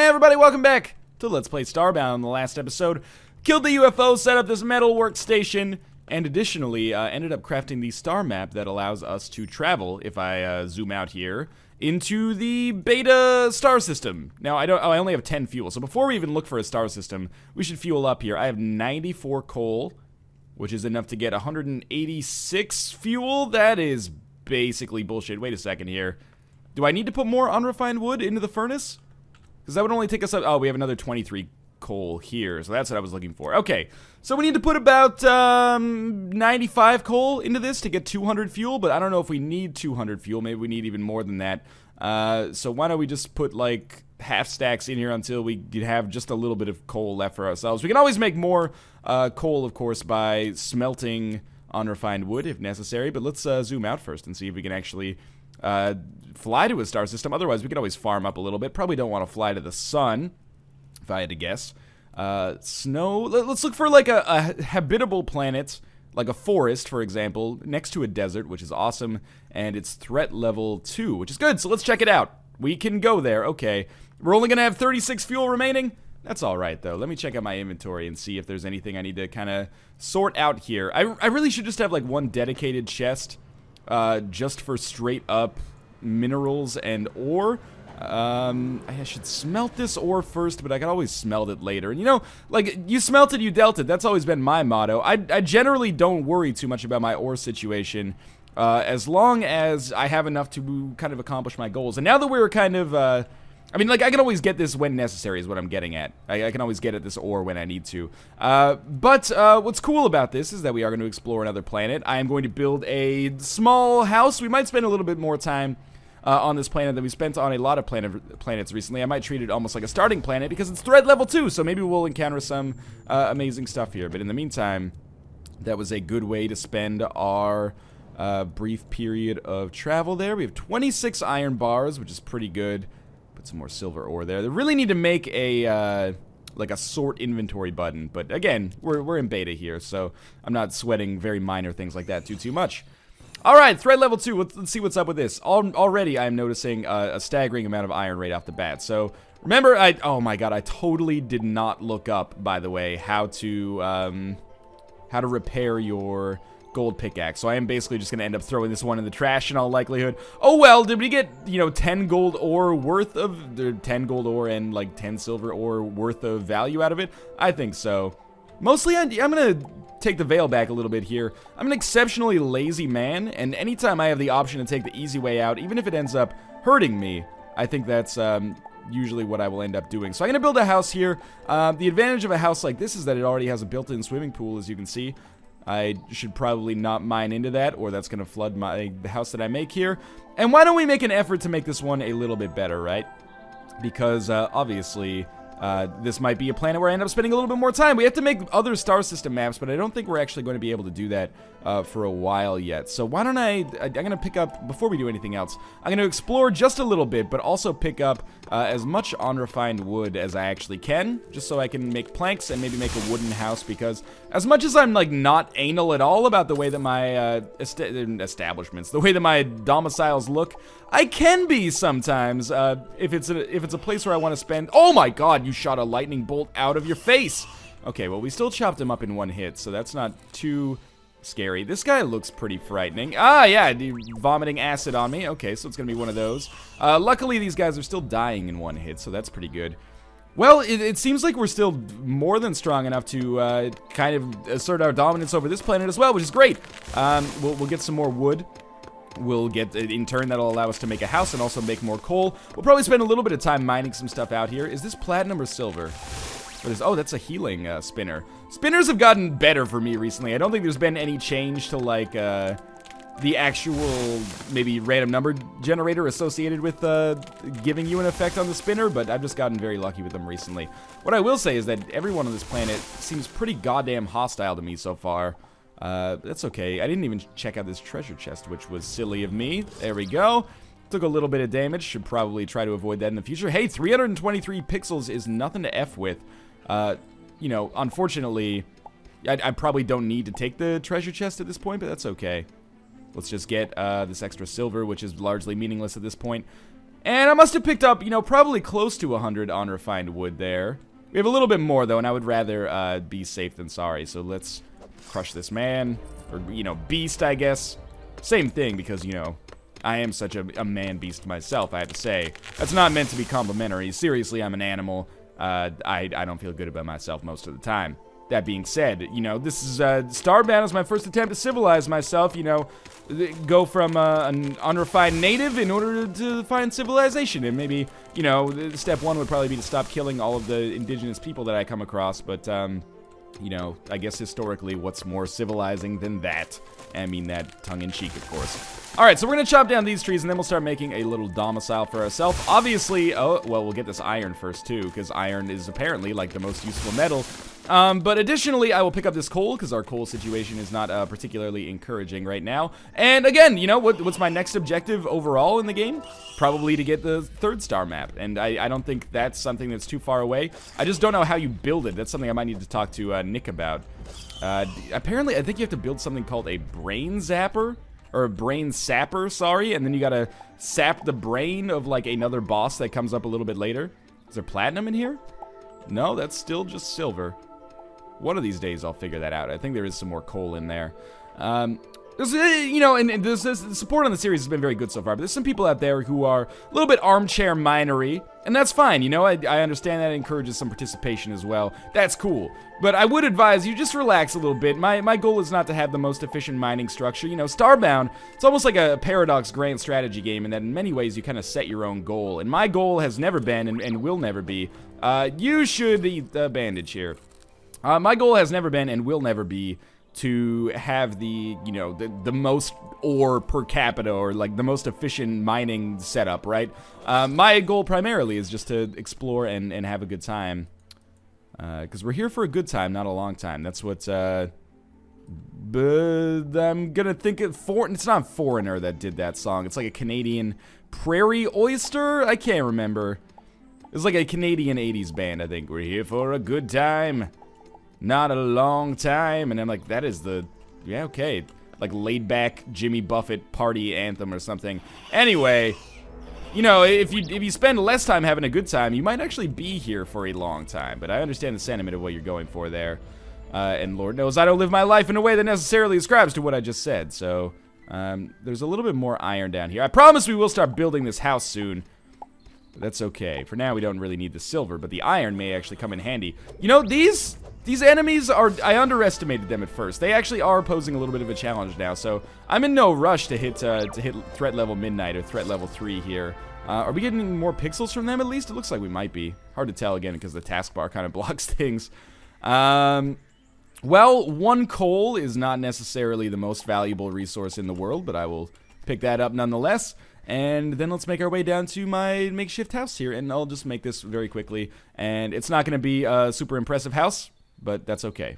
everybody, welcome back to Let's Play Starbound. In the last episode, killed the UFO, set up this metal workstation, and additionally ended up crafting the star map that allows us to travel, if I zoom out here, into the beta star system. Now, I only have 10 fuel, so before we even look for a star system, we should fuel up here. I have 94 coal, which is enough to get 186 fuel. That is basically bullshit. Wait a second here. Do I need to put more unrefined wood into the furnace? Because that would only take us up... Oh, we have another 23 coal here, so that's what I was looking for. Okay, so we need to put about 95 coal into this to get 200 fuel, but I don't know if we need 200 fuel. Maybe we need even more than that. So why don't we just put, like, half stacks in here until we have just a little bit of coal left for ourselves. We can always make more coal, of course, by smelting unrefined wood if necessary, but let's zoom out first and see if we can actually... fly to a star system. Otherwise, we could always farm up a little bit. Probably don't want to fly to the sun, if I had to guess. Snow. Let's look for like a habitable planet, like a forest, for example, next to a desert, which is awesome. And it's threat level 2, which is good. So let's check it out. We can go there. Okay. We're only going to have 36 fuel remaining. That's alright, though. Let me check out my inventory and see if there's anything I need to kind of sort out here. I really should just have like one dedicated chest just for straight up minerals and ore. I should smelt this ore first, but I can always smelt it later. And you know, like, you smelt it, you dealt it. That's always been my motto. I generally don't worry too much about my ore situation, as long as I have enough to kind of accomplish my goals. And now that we're kind of, I mean, like, I can always get this when necessary is what I'm getting at. I can always get at this ore when I need to. But what's cool about this is that we are going to explore another planet. I am going to build a small house. We might spend a little bit more time on this planet than we spent on a lot of planets recently. I might treat it almost like a starting planet because it's threat level 2, so maybe we'll encounter some amazing stuff here. But in the meantime, that was a good way to spend our brief period of travel there. We have 26 iron bars, which is pretty good. Put some more silver ore there. They really need to make a like a sort inventory button, but again, we're in beta here, so I'm not sweating very minor things like that too much. All right, threat level 2. Let's see what's up with this. Already, I'm noticing a staggering amount of iron right off the bat. So remember, oh my god, I totally did not look up, by the way, how to repair your gold pickaxe. So I am basically just going to end up throwing this one in the trash in all likelihood. Oh well, did we get, you know, 10 gold ore worth of, 10 gold ore and like 10 silver ore worth of value out of it? I think so. Mostly, I'm going to take the veil back a little bit here. I'm an exceptionally lazy man, and anytime I have the option to take the easy way out, even if it ends up hurting me, I think that's usually what I will end up doing. So I'm going to build a house here. The advantage of a house like this is that it already has a built-in swimming pool, as you can see. I should probably not mine into that, or that's going to flood the house that I make here. And why don't we make an effort to make this one a little bit better, right? Because, obviously, this might be a planet where I end up spending a little bit more time. We have to make other star system maps, but I don't think we're actually going to be able to do that for a while yet. So why don't I'm going to pick up, before we do anything else, I'm going to explore just a little bit, but also pick up as much unrefined wood as I actually can, just so I can make planks and maybe make a wooden house, because as much as I'm, like, not anal at all about the way that my establishments, the way that my domiciles look, I can be sometimes, if it's a place where I want to spend... Oh my god, you shot a lightning bolt out of your face! Okay, well, we still chopped him up in one hit, so that's not too scary. This guy looks pretty frightening. Ah, yeah, vomiting acid on me. Okay, so it's gonna be one of those. Luckily, these guys are still dying in one hit, so that's pretty good. Well, it seems like we're still more than strong enough to kind of assert our dominance over this planet as well, which is great. We'll get some more wood. We'll get, in turn, that'll allow us to make a house and also make more coal. We'll probably spend a little bit of time mining some stuff out here. Is this platinum or silver? What is, oh, that's a healing spinner. Spinners have gotten better for me recently. I don't think there's been any change to, like, the actual, maybe, random number generator associated with giving you an effect on the spinner, but I've just gotten very lucky with them recently. What I will say is that everyone on this planet seems pretty goddamn hostile to me so far. That's okay. I didn't even check out this treasure chest, which was silly of me. There we go. Took a little bit of damage. Should probably try to avoid that in the future. Hey, 323 pixels is nothing to F with. You know, unfortunately, I probably don't need to take the treasure chest at this point, but that's okay. Let's just get this extra silver, which is largely meaningless at this point. And I must have picked up, you know, probably close to 100 unrefined wood there. We have a little bit more, though, and I would rather be safe than sorry. So let's crush this man. Or, you know, beast, I guess. Same thing, because, you know, I am such a man-beast myself, I have to say. That's not meant to be complimentary. Seriously, I'm an animal. I don't feel good about myself most of the time. That being said, you know, this is, Starbound is my first attempt to civilize myself, you know, go from an unrefined native in order to find civilization, and maybe, you know, step one would probably be to stop killing all of the indigenous people that I come across, but, you know, I guess historically, what's more civilizing than that? I mean that tongue-in-cheek, of course. Alright, so we're gonna chop down these trees, and then we'll start making a little domicile for ourselves. Obviously, oh, well, we'll get this iron first, too, because iron is apparently, like, the most useful metal. But additionally, I will pick up this coal, because our coal situation is not particularly encouraging right now. And again, you know, what's my next objective overall in the game? Probably to get the 3rd star map, and I don't think that's something that's too far away. I just don't know how you build it. That's something I might need to talk to Nick about. Apparently, I think you have to build something called a brain zapper, or a brain sapper, sorry, and then you gotta sap the brain of, like, another boss that comes up a little bit later. Is there platinum in here? No, that's still just silver. One of these days I'll figure that out. I think there is some more coal in there. You know, and this support on the series has been very good so far, but there's some people out there who are a little bit armchair minery, and that's fine, you know, I understand that encourages some participation as well. That's cool. But I would advise you just relax a little bit. My goal is not to have the most efficient mining structure. You know, Starbound, it's almost like a Paradox grand strategy game in that in many ways you kind of set your own goal. And my goal has never been, and will never be, you should eat the bandage here. My goal has never been and will never be to have the, you know, the most ore per capita or like the most efficient mining setup, right? My goal primarily is just to explore and have a good time. Because we're here for a good time, not a long time. That's what, but I'm gonna think it's not Foreigner that did that song. It's like a Canadian Prairie Oyster? I can't remember. It's like a Canadian 80s band, I think. We're here for a good time. Not a long time, and I'm like, that is the, yeah, okay, like laid-back Jimmy Buffett party anthem or something. Anyway, you know, if you spend less time having a good time, you might actually be here for a long time. But I understand the sentiment of what you're going for there, and Lord knows I don't live my life in a way that necessarily ascribes to what I just said. So there's a little bit more iron down here. I promise we will start building this house soon. But that's okay. For now, we don't really need the silver, but the iron may actually come in handy. You know, these enemies are, I underestimated them at first. They actually are posing a little bit of a challenge now, so I'm in no rush to hit threat level midnight or threat level 3 here. Are we getting more pixels from them at least? It looks like we might be. Hard to tell again because the taskbar kind of blocks things. Well, 1 coal is not necessarily the most valuable resource in the world, but I will pick that up nonetheless. And then let's make our way down to my makeshift house here, and I'll just make this very quickly. And it's not going to be a super impressive house, but that's okay.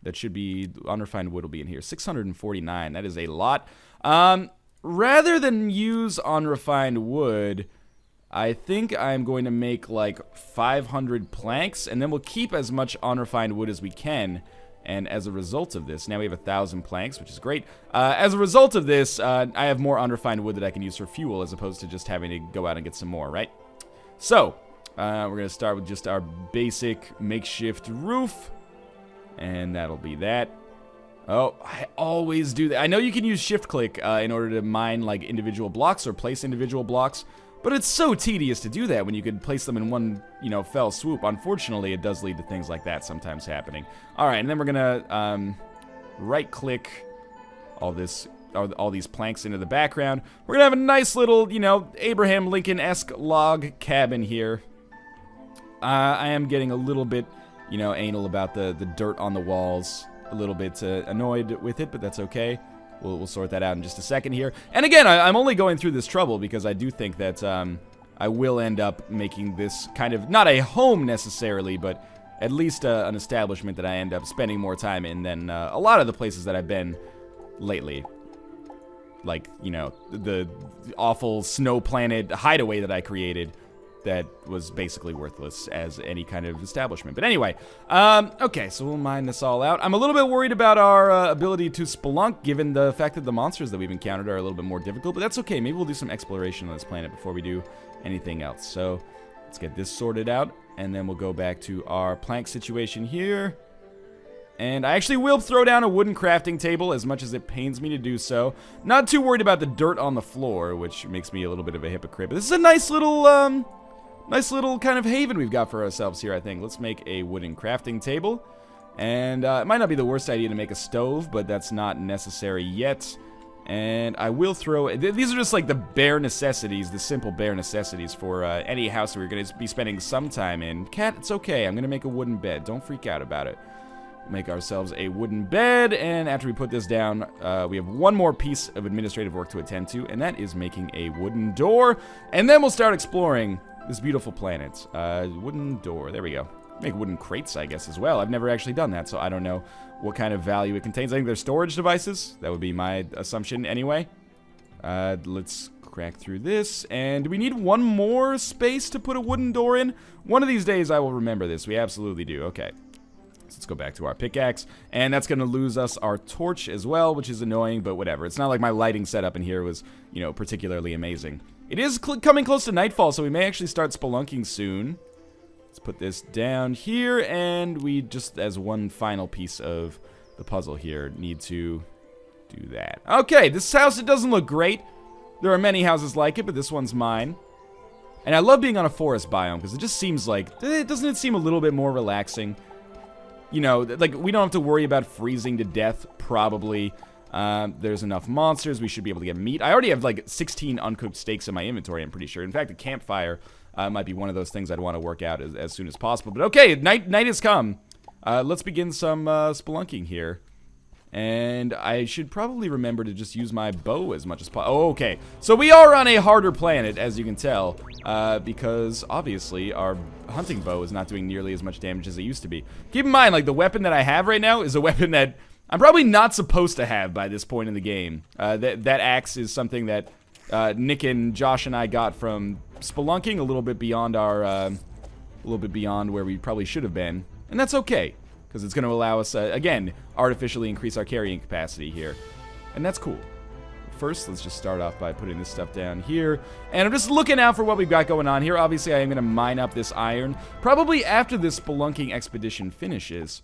That should be, unrefined wood will be in here. 649, that is a lot. Rather than use unrefined wood, I think I'm going to make like 500 planks, and then we'll keep as much unrefined wood as we can. And as a result of this, now we have 1,000 planks, which is great. As a result of this, I have more unrefined wood that I can use for fuel, as opposed to just having to go out and get some more, right? So, we're going to start with just our basic makeshift roof. And that'll be that. Oh, I always do that. I know you can use shift-click in order to mine, like, individual blocks or place individual blocks. But it's so tedious to do that when you could place them in one, you know, fell swoop. Unfortunately, it does lead to things like that sometimes happening. Alright, and then we're gonna right-click all these planks into the background. We're gonna have a nice little, you know, Abraham Lincoln-esque log cabin here. I am getting a little bit, you know, anal about the dirt on the walls. A little bit annoyed with it, but that's okay. We'll sort that out in just a second here. And again, I'm only going through this trouble because I do think that I will end up making this kind of, not a home necessarily, but at least an establishment that I end up spending more time in than a lot of the places that I've been lately. Like, you know, the awful snow planet hideaway that I created that was basically worthless as any kind of establishment. But anyway, okay, so we'll mine this all out. I'm a little bit worried about our ability to spelunk, given the fact that the monsters that we've encountered are a little bit more difficult, but that's okay. Maybe we'll do some exploration on this planet before we do anything else. So let's get this sorted out, and then we'll go back to our plank situation here. And I actually will throw down a wooden crafting table, as much as it pains me to do so. Not too worried about the dirt on the floor, which makes me a little bit of a hypocrite. But this is a nice little kind of haven we've got for ourselves here, I think. Let's make a wooden crafting table. And it might not be the worst idea to make a stove, but that's not necessary yet. And I will throw... These are just like the bare necessities, the simple bare necessities for any house we're going to be spending some time in. Cat, it's okay. I'm going to make a wooden bed. Don't freak out about it. Make ourselves a wooden bed, and after we put this down, we have one more piece of administrative work to attend to, and that is making a wooden door, and then we'll start exploring this beautiful planet. Wooden door, there we go. Make wooden crates, I guess, as well. I've never actually done that, so I don't know what kind of value it contains. I think they're storage devices. That would be my assumption anyway. Let's crack through this, and do we need one more space to put a wooden door in? One of these days I will remember this. We absolutely do. Okay. Let's go back to our pickaxe, and that's going to lose us our torch as well, which is annoying, but whatever. It's not like my lighting setup in here was, you know, particularly amazing. It is coming close to nightfall, so we may actually start spelunking soon. Let's put this down here, and we just, as one final piece of the puzzle here, need to do that. Okay, this house, it doesn't look great. There are many houses like it, but this one's mine. And I love being on a forest biome, because it just seems like, doesn't it seem a little bit more relaxing? You know, like, we don't have to worry about freezing to death, probably. There's enough monsters. We should be able to get meat. I already have, like, 16 uncooked steaks in my inventory, I'm pretty sure. In fact, a campfire might be one of those things I'd want to work out as soon as possible. But okay, night has come. Let's begin some spelunking here. And I should probably remember to just use my bow as much as possible. Oh, okay. So we are on a harder planet, as you can tell, because obviously our hunting bow is not doing nearly as much damage as it used to be. Keep in mind, like, the weapon that I have right now is a weapon that I'm probably not supposed to have by this point in the game. That axe is something that Nick and Josh and I got from spelunking a little bit beyond our, where we probably should have been, and that's okay. Because it's going to allow us, again, artificially increase our carrying capacity here. And that's cool. First, let's just start off by putting this stuff down here. And I'm just looking out for what we've got going on here. Obviously, I am going to mine up this iron. Probably after this spelunking expedition finishes.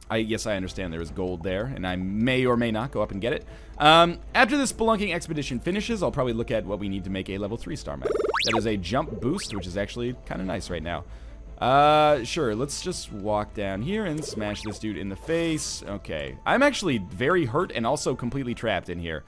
Yes, I understand there is gold there, and I may or may not go up and get it. After this spelunking expedition finishes, I'll probably look at what we need to make a level 3 star map. That is a jump boost, which is actually kind of nice right now. Sure, let's just walk down here and smash this dude in the face. Okay, I'm actually very hurt and also completely trapped in here.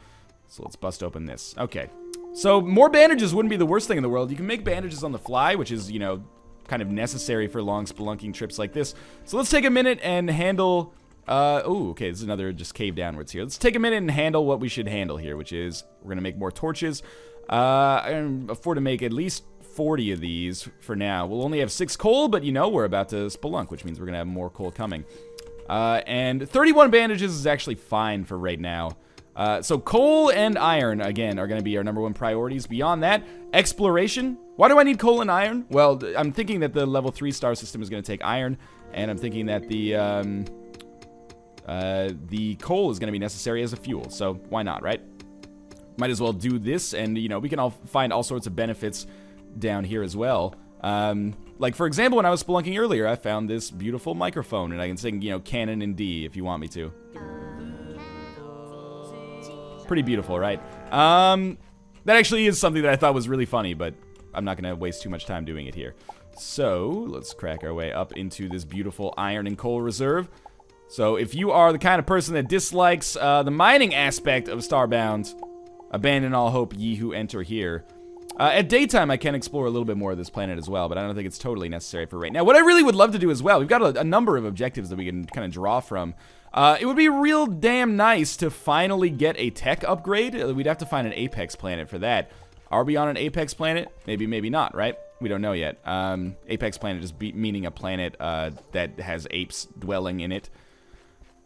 So let's bust open this. Okay, so more bandages wouldn't be the worst thing in the world. You can make bandages on the fly, which is, you know, kind of necessary for long spelunking trips like this. So let's take a minute and handle, oh, okay, this is another just cave downwards here. Let's take a minute and handle what we should handle here, which is we're gonna make more torches. I can afford to make at least 40 of these for now. We'll only have 6 coal, but you know, we're about to spelunk, which means we're gonna have more coal coming. And 31 bandages is actually fine for right now. So coal and iron, again, are gonna be our #1 priorities. Beyond that, exploration. Why do I need coal and iron? Well, I'm thinking that the level 3 star system is gonna take iron, and I'm thinking that the coal is gonna be necessary as a fuel, so why not, right? Might as well do this, and, you know, we can all find all sorts of benefits down here as well. Like, for example, when I was spelunking earlier, I found this beautiful microphone, and I can sing, you know, Canon in D if you want me to. Pretty beautiful, right? That actually is something that I thought was really funny, but I'm not gonna waste too much time doing it here. So, let's crack our way up into this beautiful iron and coal reserve. So, if you are the kind of person that dislikes the mining aspect of Starbound, abandon all hope, ye who enter here. At daytime, I can explore a little bit more of this planet as well, but I don't think it's totally necessary for right now. What I really would love to do as well, we've got a number of objectives that we can kind of draw from. It would be real damn nice to finally get a tech upgrade. We'd have to find an Apex planet for that. Are we on an Apex planet? Maybe, maybe not, right? We don't know yet. Apex planet just meaning a planet that has apes dwelling in it.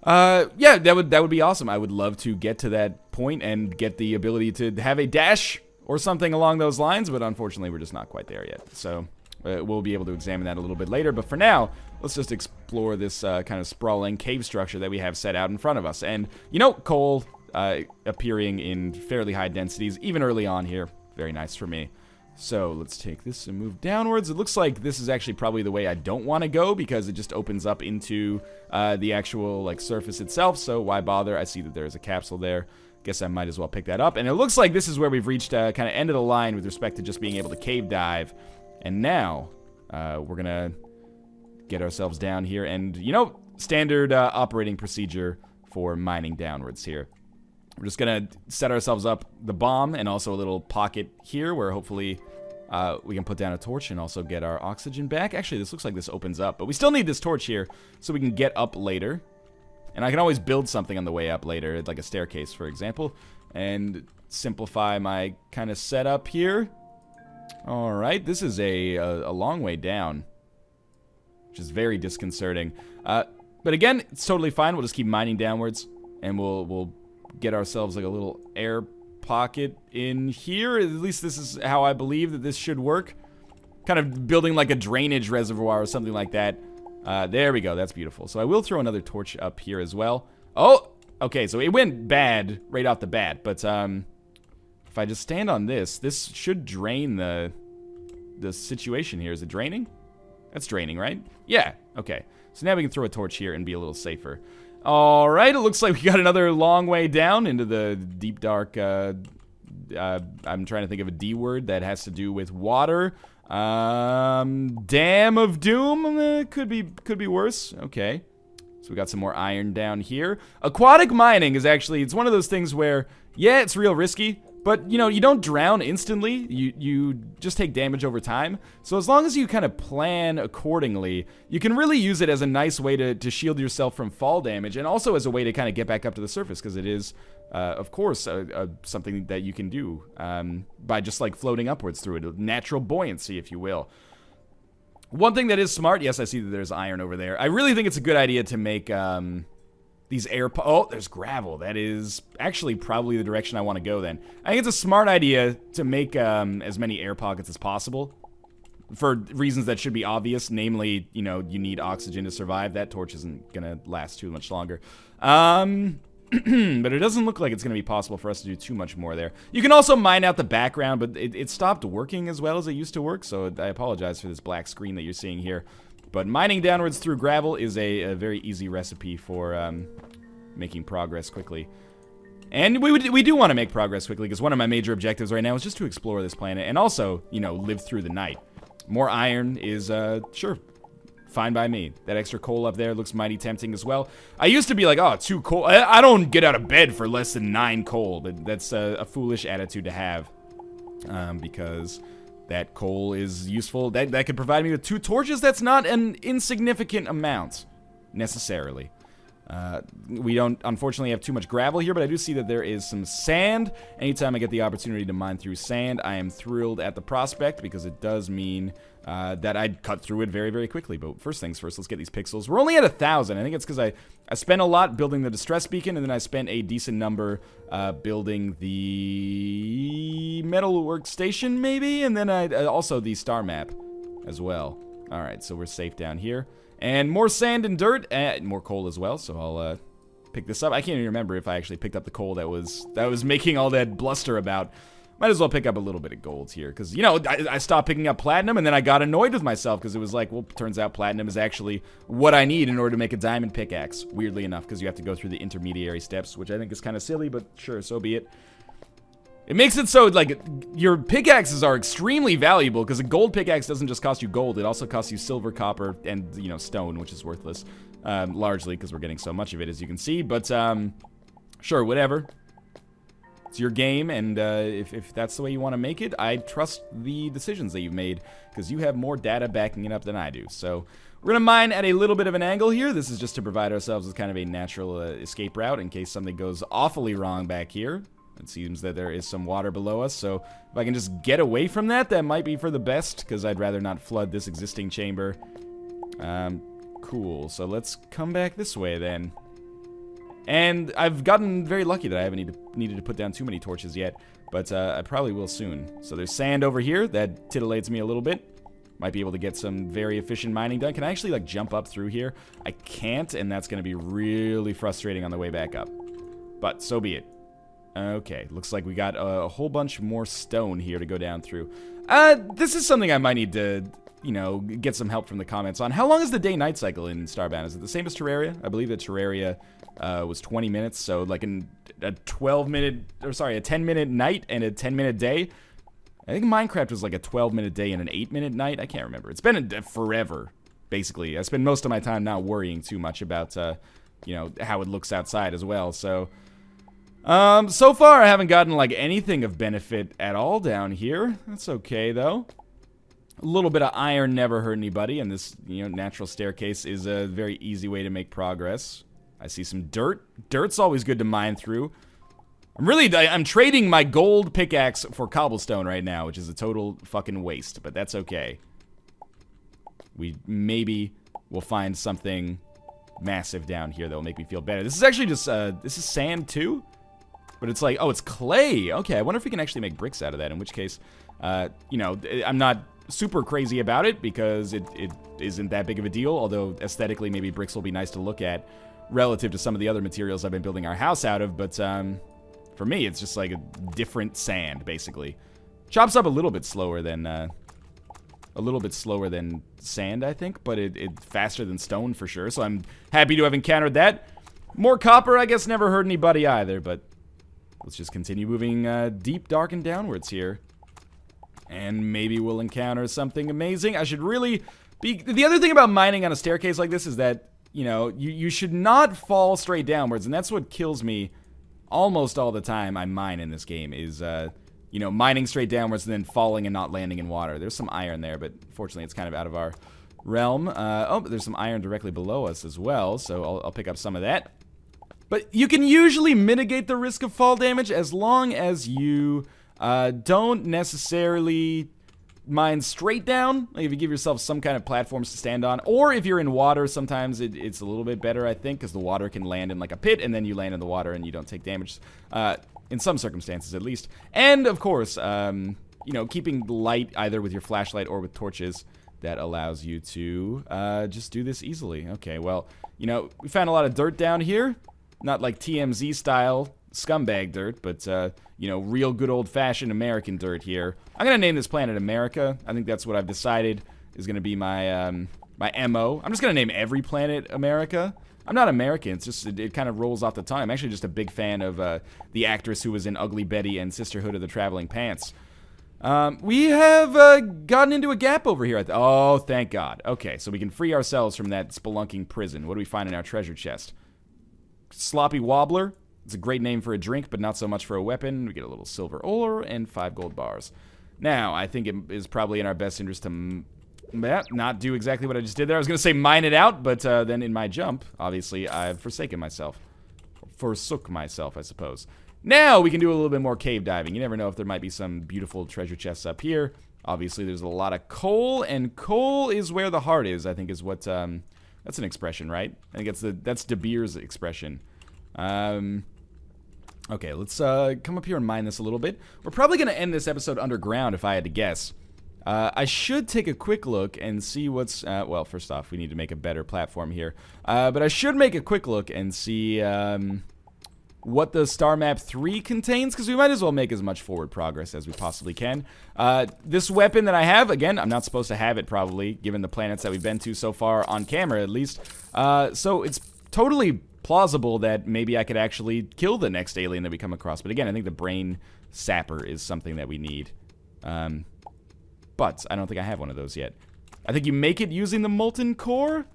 Yeah, that would be awesome. I would love to get to that point and get the ability to have a dash or something along those lines, but unfortunately we're just not quite there yet. So we'll be able to examine that a little bit later, but for now, let's just explore this kind of sprawling cave structure that we have set out in front of us. And, you know, coal appearing in fairly high densities, even early on here. Very nice for me. So let's take this and move downwards. It looks like this is actually probably the way I don't want to go because it just opens up into the actual like surface itself. So why bother? I see that there's a capsule there. Guess I might as well pick that up. And it looks like this is where we've reached kind of end of the line with respect to just being able to cave dive. And now we're going to get ourselves down here and, you know, standard operating procedure for mining downwards here. We're just going to set ourselves up the bomb and also a little pocket here where hopefully we can put down a torch and also get our oxygen back. Actually, this looks like this opens up, but we still need this torch here so we can get up later. And I can always build something on the way up later, like a staircase, for example, and simplify my kind of setup here. All right, this is a long way down, which is very disconcerting. But again, it's totally fine. We'll just keep mining downwards, and we'll get ourselves like a little air pocket in here. At least this is how I believe that this should work. Kind of building like a drainage reservoir or something like that. There we go. That's beautiful. So I will throw another torch up here as well. Oh, okay. So it went bad right off the bat. But if I just stand on this, this should drain the situation here. Is it draining? That's draining, right? Yeah. Okay. So now we can throw a torch here and be a little safer. All right. It looks like we got another long way down into the deep dark. I'm trying to think of a D word that has to do with water. Dam of Doom, could be worse. Okay, so we got some more iron down here. Aquatic mining is actually, it's one of those things where, yeah, it's real risky, but you know, you don't drown instantly. You just take damage over time. So as long as you kind of plan accordingly, you can really use it as a nice way to shield yourself from fall damage, and also as a way to kind of get back up to the surface, because it is of course, something that you can do by just like floating upwards through it. Natural buoyancy, if you will. One thing that is smart, yes, I see that there's iron over there. I really think it's a good idea to make these oh, there's gravel. That is actually probably the direction I want to go then. I think it's a smart idea to make as many air pockets as possible. For reasons that should be obvious, namely, you know, you need oxygen to survive. That torch isn't going to last too much longer. But it doesn't look like it's going to be possible for us to do too much more there. You can also mine out the background, but it stopped working as well as it used to work, so I apologize for this black screen that you're seeing here. But mining downwards through gravel is a very easy recipe for making progress quickly. And we do want to make progress quickly, because one of my major objectives right now is just to explore this planet and also, you know, live through the night. More iron is, sure, fine by me. That extra coal up there looks mighty tempting as well. I used to be like, oh, 2 coal. I don't get out of bed for less than 9 coal. But that's a foolish attitude to have. Because that coal is useful. That could provide me with 2 torches. That's not an insignificant amount, necessarily. We don't, unfortunately, have too much gravel here, but I do see that there is some sand. Anytime I get the opportunity to mine through sand, I am thrilled at the prospect, because it does mean that I'd cut through it very, very quickly. But first things first, let's get these pixels. We're only at 1,000. I think it's because I spent a lot building the distress beacon, and then I spent a decent number building the metal workstation, maybe, and then also the star map as well. All right, so we're safe down here. And more sand and dirt, and more coal as well, so I'll pick this up. I can't even remember if I actually picked up the coal that was making all that bluster about. Might as well pick up a little bit of gold here, because, you know, I stopped picking up platinum, and then I got annoyed with myself, because it was like, well, turns out platinum is actually what I need in order to make a diamond pickaxe, weirdly enough, because you have to go through the intermediary steps, which I think is kind of silly, but sure, so be it. It makes it so, like, your pickaxes are extremely valuable, because a gold pickaxe doesn't just cost you gold, it also costs you silver, copper, and, you know, stone, which is worthless, largely, because we're getting so much of it, as you can see, but, sure, whatever. It's your game, and if that's the way you want to make it, I trust the decisions that you've made, because you have more data backing it up than I do, so we're going to mine at a little bit of an angle here. This is just to provide ourselves with kind of a natural escape route in case something goes awfully wrong back here. It seems that there is some water below us, so if I can just get away from that, that might be for the best, because I'd rather not flood this existing chamber. Cool, so let's come back this way then. And I've gotten very lucky that I haven't needed to put down too many torches yet, but I probably will soon. So there's sand over here, that titillates me a little bit. Might be able to get some very efficient mining done. Can I actually, like, jump up through here? I can't, and that's going to be really frustrating on the way back up. But so be it. Okay, looks like we got a whole bunch more stone here to go down through. This is something I might need to, you know, get some help from the comments on. How long is the day-night cycle in Starbound? Is it the same as Terraria? I believe that Terraria was 20 minutes, so like a 10-minute night and a 10-minute day. I think Minecraft was like a 12-minute day and an 8-minute night. I can't remember. It's been forever, basically. I spend most of my time not worrying too much about, you know, how it looks outside as well, so... so far I haven't gotten, like, anything of benefit at all down here. That's okay, though. A little bit of iron never hurt anybody, and this, you know, natural staircase is a very easy way to make progress. I see some dirt. Dirt's always good to mine through. I'm trading my gold pickaxe for cobblestone right now, which is a total fucking waste, but that's okay. We maybe will find something massive down here that will make me feel better. This is actually just, this is sand too? But it's like, oh, it's clay. Okay, I wonder if we can actually make bricks out of that, in which case, you know, I'm not super crazy about it because it isn't that big of a deal, although aesthetically maybe bricks will be nice to look at relative to some of the other materials I've been building our house out of, but for me, it's just like a different sand, basically. Chops up a little bit slower than sand, I think, but it's faster than stone for sure, so I'm happy to have encountered that. More copper, I guess, never hurt anybody either, but let's just continue moving deep, dark, and downwards here. And maybe we'll encounter something amazing. I should really be... The other thing about mining on a staircase like this is that, you know, you should not fall straight downwards, and that's what kills me almost all the time I mine in this game, is, you know, mining straight downwards and then falling and not landing in water. There's some iron there, but fortunately it's kind of out of our realm. Oh, but there's some iron directly below us as well, so I'll pick up some of that. But you can usually mitigate the risk of fall damage as long as you don't necessarily mine straight down. Like if you give yourself some kind of platforms to stand on, or if you're in water, sometimes it's a little bit better, I think, because the water can land in like a pit, and then you land in the water and you don't take damage, in some circumstances at least. And of course, you know, keeping light either with your flashlight or with torches, that allows you to just do this easily. Okay, well, you know, we found a lot of dirt down here. Not like TMZ style scumbag dirt, but, you know, real good old-fashioned American dirt here. I'm gonna name this planet America. I think that's what I've decided is gonna be my, my MO. I'm just gonna name every planet America. I'm not American, it's just, it kind of rolls off the tongue. I'm actually just a big fan of, the actress who was in Ugly Betty and Sisterhood of the Traveling Pants. We have, gotten into a gap over here. Oh, thank God. Okay, so we can free ourselves from that spelunking prison. What do we find in our treasure chest? Sloppy Wobbler. It's a great name for a drink, but not so much for a weapon. We get a little silver ore and 5 gold bars. Now, I think it is probably in our best interest to not do exactly what I just did there. I was going to say mine it out, but then in my jump, obviously, I've forsaken myself. Forsook myself, I suppose. Now we can do a little bit more cave diving. You never know if there might be some beautiful treasure chests up here. Obviously, there's a lot of coal, and coal is where the heart is, I think is what... that's an expression, right? I think that's De Beer's expression. Okay, let's come up here and mine this a little bit. We're probably going to end this episode underground if I had to guess. I should take a quick look and see what's... well, first off, we need to make a better platform here. But I should make a quick look and see what the Star Map 3 contains, because we might as well make as much forward progress as we possibly can. This weapon that I have, again, I'm not supposed to have it probably, given the planets that we've been to so far, on camera at least. So it's totally plausible that maybe I could actually kill the next alien that we come across. But again, I think the brain sapper is something that we need. But I don't think I have one of those yet. I think you make it using the molten core?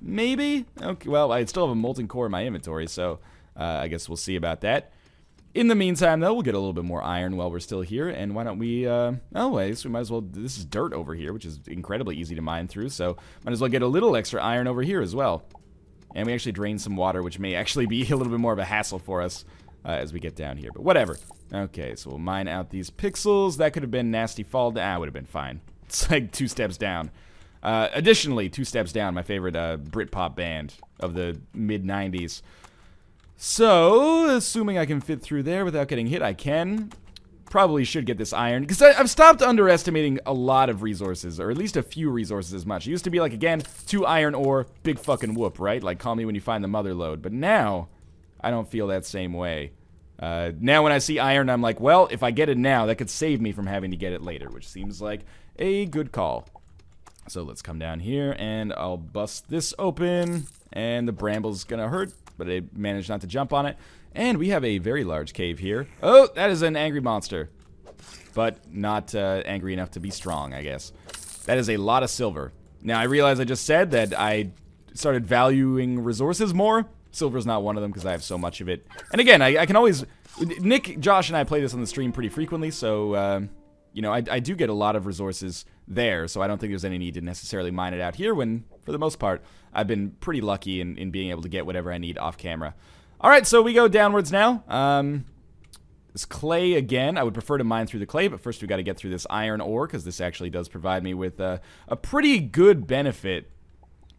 Maybe? Okay, well, I still have a molten core in my inventory, so I guess we'll see about that. In the meantime, though, we'll get a little bit more iron while we're still here, and why don't we, oh, I guess we might as well, this is dirt over here, which is incredibly easy to mine through, so might as well get a little extra iron over here as well. And we actually drained some water, which may actually be a little bit more of a hassle for us as we get down here, but whatever. Okay, so we'll mine out these pixels. That could have been nasty fall down. Would have been fine. It's like 2 steps down. Additionally, 2 steps down, my favorite Britpop band of the mid-90s. So, assuming I can fit through there without getting hit, I can. Probably should get this iron, because I've stopped underestimating a lot of resources, or at least a few resources as much. It used to be like, again, 2 iron ore, big fucking whoop, right? Like, call me when you find the mother lode. But now, I don't feel that same way. Now when I see iron, I'm like, well, if I get it now, that could save me from having to get it later, which seems like a good call. So let's come down here, and I'll bust this open, and the bramble's gonna hurt, but I managed not to jump on it. And we have a very large cave here. Oh, that is an angry monster, but not angry enough to be strong, I guess. That is a lot of silver. Now, I realize I just said that I started valuing resources more. Silver's not one of them because I have so much of it. And again, I can always... Nick, Josh, and I play this on the stream pretty frequently, so, you know, I do get a lot of resources there, so I don't think there's any need to necessarily mine it out here when, for the most part, I've been pretty lucky in being able to get whatever I need off camera. Alright, so we go downwards now. This clay again. I would prefer to mine through the clay, but first we got to get through this iron ore, because this actually does provide me with a pretty good benefit.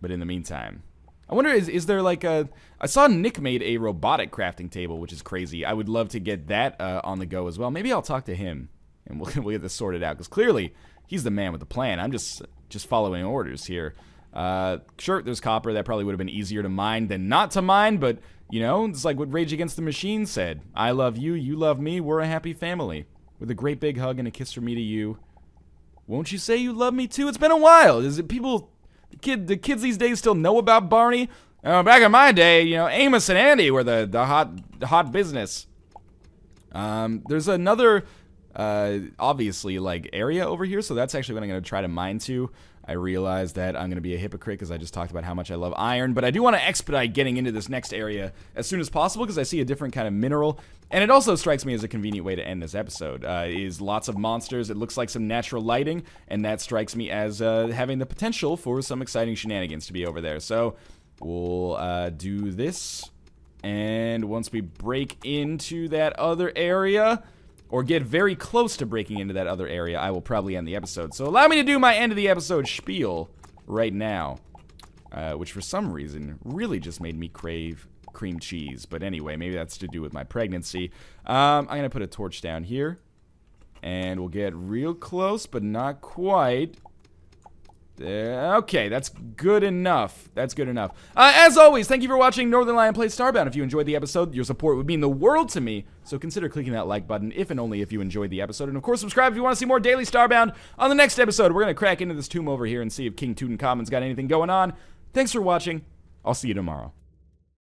But in the meantime, I wonder, is there like a... I saw Nick made a robotic crafting table, which is crazy. I would love to get that on the go as well. Maybe I'll talk to him, and we'll get this sorted out, because clearly he's the man with the plan. I'm just following orders here. Sure, there's copper. That probably would have been easier to mine than not to mine, but, you know, it's like what Rage Against the Machine said. I love you, you love me, we're a happy family. With a great big hug and a kiss from me to you. Won't you say you love me too? It's been a while. Is it people... The kids these days still know about Barney? Back in my day, you know, Amos and Andy were the hot business. There's another, obviously, like, area over here, so that's actually what I'm going to try to mine to. I realize that I'm going to be a hypocrite because I just talked about how much I love iron, but I do want to expedite getting into this next area as soon as possible because I see a different kind of mineral, and it also strikes me as a convenient way to end this episode. Is lots of monsters, it looks like some natural lighting, and that strikes me as having the potential for some exciting shenanigans to be over there. So we'll do this, and once we break into that other area, or get very close to breaking into that other area, I will probably end the episode. So allow me to do my end of the episode spiel right now, which for some reason really just made me crave cream cheese. But anyway, maybe that's to do with my pregnancy. I'm going to put a torch down here, and we'll get real close, but not quite. Okay, that's good enough. That's good enough. As always, thank you for watching Northern Lion Plays Starbound. If you enjoyed the episode, your support would mean the world to me. So consider clicking that like button if and only if you enjoyed the episode. And of course, subscribe if you want to see more daily Starbound. On the next episode, we're going to crack into this tomb over here and see if King Tutankhamun's got anything going on. Thanks for watching. I'll see you tomorrow.